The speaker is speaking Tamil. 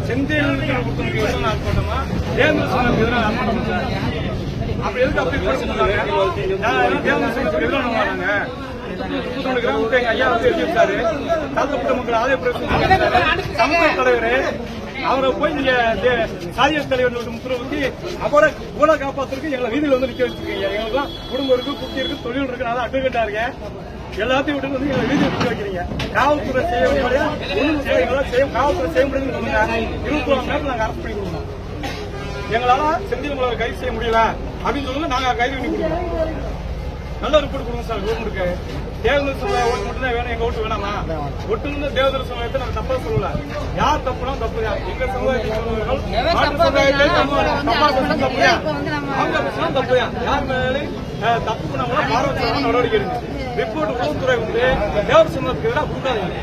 செந்தில் எதிரான ஆர்ப்பாட்டமா தேவதர்சனுக்கு எதிரான ஆர்ப்பாட்டம் சார். அப்ப எதுக்கு அப்படி தேவதர்சனுக்கு எதிரான வராங்க? எங்க ஐயா வந்து எழுதியிருக்காரு, தாழ்த்தப்பட்ட மக்கள் ஆதாய பிரதேச சமூக தலைவர் அவரை போய் நீங்க சாதிய தலைவர் முத்திரவுக்கு அவரை கூட காப்பாத்துறதுக்கு எங்களை வீதியில் வந்து நிக்க வச்சிருக்கீங்க. எங்களுக்குலாம் குடும்பம் இருக்கு, குட்டி இருக்கு, தொழில் இருக்கு, நான் அட்வொகேட்டா இருக்கேன். எல்லாத்தையும் விட்டு வந்து எங்களை வீதியில் நிக்க வைக்கிறீங்க. காவல்துறை செய்ய வேண்டிய காவல்துறை செய்ய முடியும்னு சொல்லுங்க. 24 மணி நேரத்தில் நாங்க அரெஸ்ட் பண்ணி கொடுக்கணும். எங்களால செந்தில் மலரை கைது செய்ய முடியல அப்படின்னு சொல்லுங்க, நாங்க கைது பண்ணி கொடுக்கணும். நல்ல ரிப்போர்ட் கொடுங்க சார் கவர்மெண்ட்டுக்கு. தேவதர்சன ஓட்டு மட்டும் தான் வேணும், எங்க ஓட்டு வேணாமா? ஒட்டு வந்து தேவதர்சன ஓட்டு நாங்க தப்பா சொல்லல. யார் தப்புனா தப்பு தான். எங்க சமுதாயத்தில் தப்பு தான். யார் மேலே தப்பு பண்ணாங்களோ பாரபட்சமான நடவடிக்கை எடுங்க. ரிப்போர்ட் உளவுத்துறை வந்து தேவதர்சனத்துக்கு எதிராக கொடுக்காதீங்க.